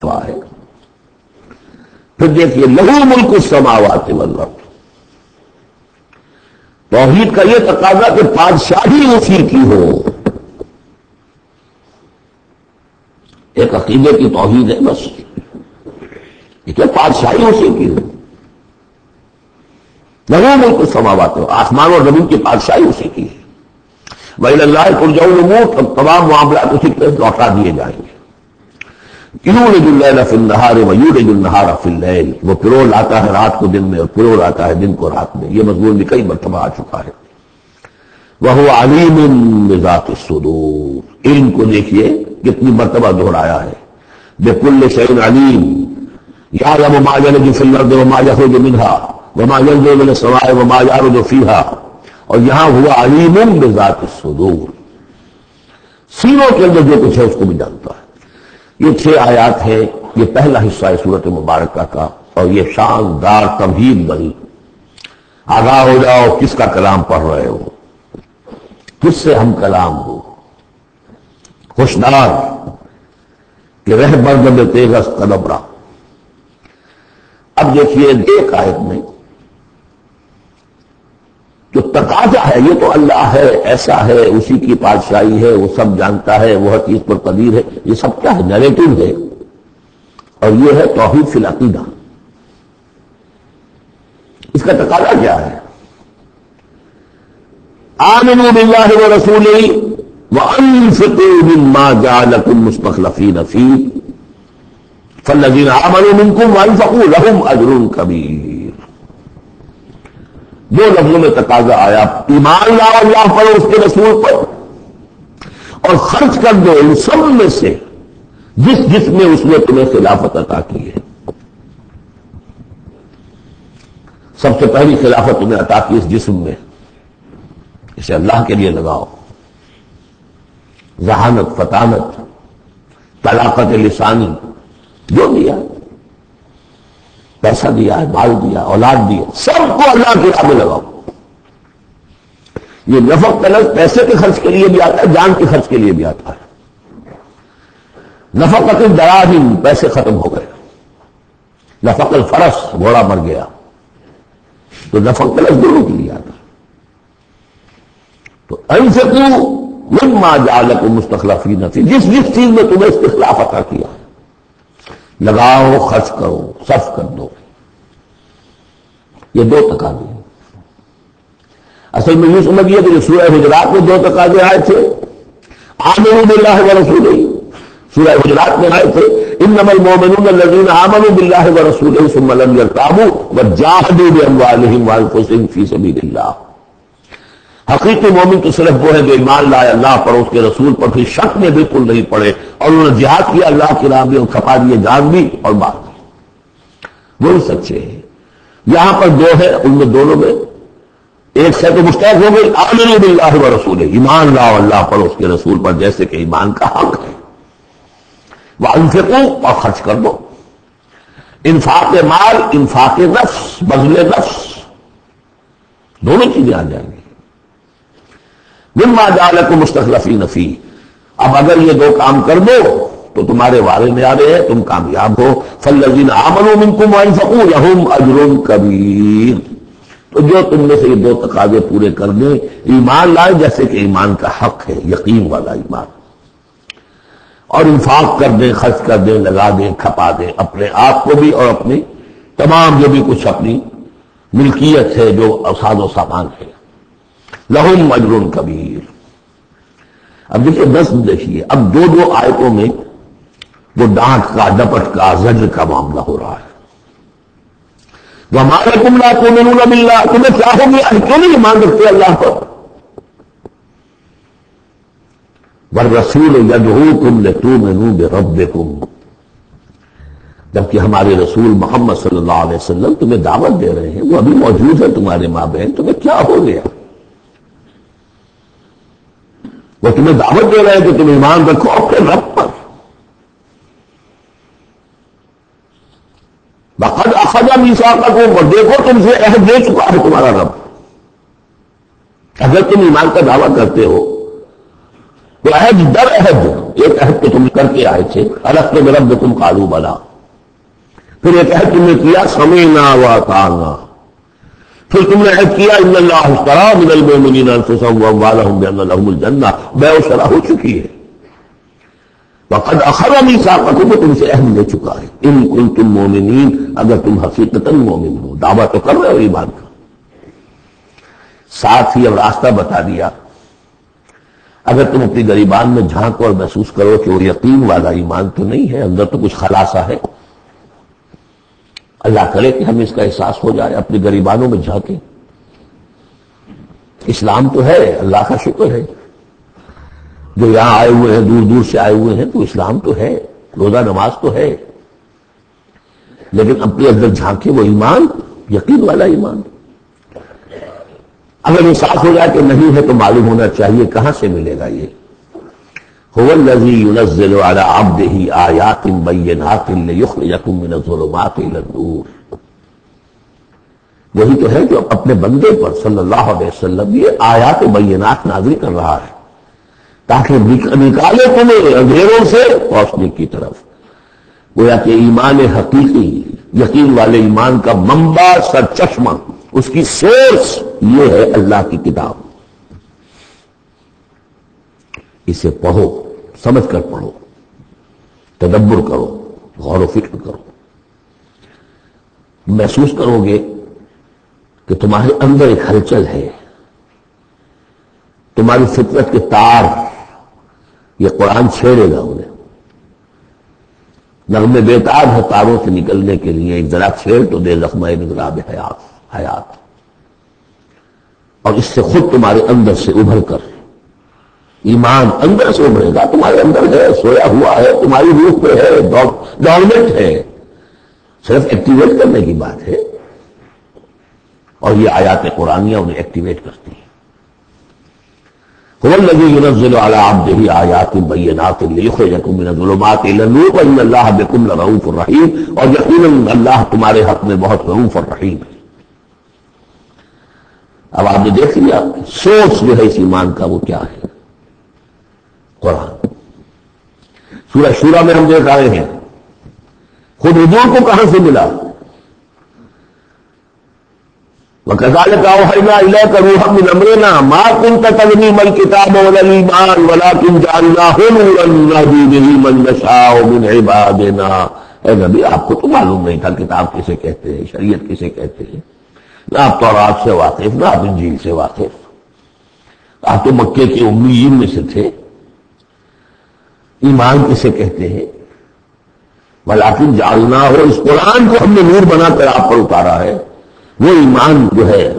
ہے۔ پھر دیکھیے لہو ملک السماوات والارض، توحید کا یہ تقاضا کہ بادشاہی اسی کی ہو، ایک عقیدے کی توحید ہے بس، کہ بادشاہی اسی کی ہو، لہو ملک السماوات، آسمان اور زمین کی بادشاہی اسی کی ہے۔ وَإِلَى اللَّهِ تُرْجَعُ الْأُمُورُ، تمام معاملات اسی کی طرف لوٹا دیے جائیں گے۔ یولج اللیل فی النہار ویولج النہار فی اللیل، وہ پرو لاتا ہے رات کو دن میں اور پرو لاتا ہے دن کو رات میں، یہ مضمون بھی کئی مرتبہ آ چکا ہے۔ وَهُوَ عَلِيمٌ بِذَاتِ الصُّدُورِ، علم کو دیکھیے کتنی مرتبہ دہرایا ہے، بِكُلِّ شَيْءٍ عَلِيمٌ يَعْلَمُ مَا يَلِجُ فِي الْأَرْضِ وَمَا يَخْرُجُ مِنْهَا وَمَا يَنزِلُ مِنَ السَّمَاءِ وَمَا يَعْرُجُ فِيهَا، اور یہاں ہوا علیم بذات الصدور، سینوں کے اندر جو کچھ ہے اس کو بھی جانتا ہے۔ یہ 6 آیات ہیں، یہ پہلا حصہ ہے سورۃ مبارکہ کا، اور یہ شاندار تمہید بنی۔ آگاہ ہو جاؤ کس کا کلام پڑھ رہے ہو، کس سے ہم کلام ہو، ہوشیار کہ رہ برد تیغ قلبرا۔ اب دیکھیے ایک آیت میں جو تقاضا ہے، یہ تو اللہ ہے، ایسا ہے، اسی کی بادشاہی ہے، وہ سب جانتا ہے، وہ ہر چیز پر قدیر ہے، یہ سب کیا ہے؟ نیریٹو ہے، اور یہ ہے توحید فی العقیدہ۔ اس کا تقاضا کیا ہے؟ آمنوا باللہ ورسولہ وانفقوا مما جعلکم مستخلفین فیہ فالذین آمنوا منکم وانفقوا لہم اجر کبیر۔ دو لفظوں میں تقاضا آیا، ایمان لاؤ اللہ پر، اس کے رسول پر، اور خرچ کر دو ان سب میں سے جس میں اس نے تمہیں خلافت عطا کی ہے۔ سب سے پہلی خلافت تمہیں عطا کی اس جسم میں، اسے اللہ کے لیے لگاؤ۔ ذہانت، فطانت، طلاقت لسانی، جو دیا، پیسہ دیا ہے، مال دیا، اولاد دیا، سب کو اللہ کی راہ میں لگاؤ۔ یہ نفق کا لفظ پیسے کے خرچ کے لیے بھی آتا ہے، جان کے خرچ کے لیے بھی آتا ہے۔ نفقۃ الدراہم، پیسے ختم ہو گئے، نفق الفرس، گھوڑا مر گیا، تو نفق کا لفظ دونوں کے لیے آتا ہے۔ تو انفقوا مما جعلکم مستخلفین فیہ، جس چیز میں تمہیں استخلاف عطا کیا، لگاؤ، خرچ کرو، صرف کر دو۔ یہ دو تقاضے ہیں۔ اصل میں یہ سمجھیے کہ جو سورہ حجرات میں 2 تقاضے آئے تھے، آمنوا باللہ ورسولہ، سورہ حجرات میں آئے تھے انما المؤمنون الذین آمنوا باللہ ورسولہ ثم لم یرتابوا وجاہدوا باموالہم وانفسہم فی سبیل اللہ۔ حقیقی مومن تو صرف وہ ہے جو ایمان لائے اللہ پر، اس کے رسول پر، پھر شک میں بالکل نہیں پڑے، اور انہوں نے جہاد کیا اللہ کی راہ میں، اور کھپا دیے جان بھی اور مال بھی، وہی سچے ہیں۔ یہاں پر 2 ہے، ان میں دونوں میں ایک سے تو مستحق ہو گئی، آمنوا باللہ ورسولہ، ایمان لاؤ اللہ پر، اس کے رسول پر، جیسے کہ ایمان کا حق ہے۔ وانفقوا، اور خرچ کر دو، انفاق مال، انفاق نفس، بذل نفس، دونوں چیزیں آ جائیں گی۔ مما جعلکم مستخلفین فیہ، اب اگر یہ 2 کام کر دو تو تمہارے وارے میں آ رہے ہیں، تم کامیاب ہو۔ فالذین آمنوا منکم وانفقوا لہم اجر کبیر، تو جو تم میں سے یہ 2 تقاضے پورے کر دیں، ایمان لائے جیسے کہ ایمان کا حق ہے، یقین والا ایمان، اور انفاق کر دیں، خرچ کر دیں، لگا دیں، کھپا دیں، اپنے آپ کو بھی اور اپنی تمام جو بھی کچھ اپنی ملکیت ہے، جو ساز و سامان ہے، لہم اجر کبیر۔ اب دیکھیے 10 دیکھیے، اب 2 آیتوں میں وہ ڈانٹ کا، ڈپٹ کا، زجر کا معاملہ ہو رہا ہے۔ وَمَا لَكُمْ لَا تُؤْمِنُونَ بِاللَّهِ، تمہیں کیا ہو گیا، کیوں نہیں ایمان رکھتے اللہ پر؟ وَالرَّسُولُ يَدْعُوكُمْ لِتُؤْمِنُوا بِرَبِّكُمْ، جبکہ ہمارے رسول محمد صلی اللہ علیہ وسلم تمہیں دعوت دے رہے ہیں، وہ ابھی موجود ہے تمہارے ماں بہن، تمہیں کیا ہو گیا؟ وہ تمہیں دعوت دے رہے ہیں کہ تم ایمان رکھو اپنے رب پر۔ وَقَدْ أَخَذَ مِيثَاقَكُمْ، اور دیکھو تم سے عہد لے چکا ہے تمہارا رب۔ اگر تم ایمان کا دعویٰ کرتے ہو تو عہد در عہد، ایک عہد تو تم کر کے آئے تھے، الست بربکم قالوا بلا، پھر ایک عہد تم نے کیا سمعنا واطعنا، پھر تم نے عہد کیا ان اللہ اشتری من المؤمنین انفسهم واموالهم بان لهم الجنہ، بیع و شرح ہو چکی ہے، وقد اخذ میثاقکم، تم سے عہد لے چکا ہے، ان کنتم مؤمنین، اگر تم حقیقتا مومن ہو، دعویٰ تو کر رہے ہو ایمان کا، ساتھ ہی اب راستہ بتا دیا، اگر تم اپنی گریبان میں جھانکو اور محسوس کرو کہ وہ یقین والا ایمان تو نہیں ہے، اندر تو کچھ خلاصہ ہے، اللہ کرے کہ ہمیں اس کا احساس ہو جائے، اپنی گریبانوں میں جھانکیں، اسلام تو ہے، اللہ کا شکر ہے، جو یہاں آئے ہوئے ہیں دور دور سے آئے ہوئے ہیں تو اسلام تو ہے، روزہ نماز تو ہے، لیکن اپنے اندر جھانکے وہ ایمان، یقین والا ایمان، اگر احساس ہو جائے کہ نہیں ہے تو معلوم ہونا چاہیے کہاں سے ملے گا یہ، هو الذی ينزل على عبده آیات بینات لیخرجکم من الظلمات الى النور، وہی تو ہے جو اپنے بندے پر صلی اللہ علیہ وسلم یہ آیات بینات نازل کر رہا ہے تاکہ نکالے تمہیں اندھیروں سے روشنی کی طرف، گویا کہ ایمان حقیقی، یقین والے ایمان کا منبع، سرچشمہ، اس کی سورس یہ ہے اللہ کی کتاب، اسے پڑھو، سمجھ کر پڑھو، تدبر کرو، غور و فکر کرو، محسوس کرو گے کہ تمہارے اندر ایک ہلچل ہے، تمہاری فطرت کے تار، یہ قرآن چھیڑے گا انہیں، نغمے بیتاب ہے تاروں سے نکلنے کے لیے، ایک ذرا چھیڑ تو دے زخمہ مضراب حیات، اور اس سے خود تمہارے اندر سے ابھر کر ایمان اندر سے ابھرے گا، تمہارے اندر ہے، سویا ہوا ہے، تمہاری روح پہ ہے، ڈورمنٹ ہے، صرف ایکٹیویٹ کرنے کی بات ہے، اور یہ آیات قرآنیہ انہیں ایکٹیویٹ کرتی ہیں۔ هو الذی ينزل على عبده آیات بینات لیخرجکم من الظلمات الى النور وان اللہ بکم لرؤوف رحیم، اور یقیناً اللہ تمہارے حق میں بہت رؤوف الرحیم ہے۔ اب آپ نے دیکھ لیا سورس جو ہے اس ایمان کا وہ کیا ہے، قرآن۔ سورہ شورى میں ہم دیکھ آئے ہیں خود حضور کو کہاں سے ملا، وَكَذَلِكَ أَوْحَيْنَا إِلَيْكَ رُوحًا مِّنْ أَمْرِنَا مَا كُنتَ تَدْرِي مَا الْكِتَابُ وَلَا الْإِيمَانُ وَلَٰكِن جَعَلْنَاهُ نُورًا نَّهْدِي بِهِ مَن نَّشَاءُ مِنْ عِبَادِنَا۔ اے نبی، آپ کو تو معلوم نہیں تھا کتاب کسے کہتے ہیں، شریعت کسے کہتے ہیں، نہ آپ تورات سے واقف، نہ آپ انجیل سے واقف، آپ تو مکے کے امیین میں سے تھے، ایمان کسے کہتے ہیں، وَلَٰكِن جَعَلْنَاهُ، اس قرآن کو ہم نے نور بنا کر آپ پر اتارا ہے، وہ ایمان جو ہے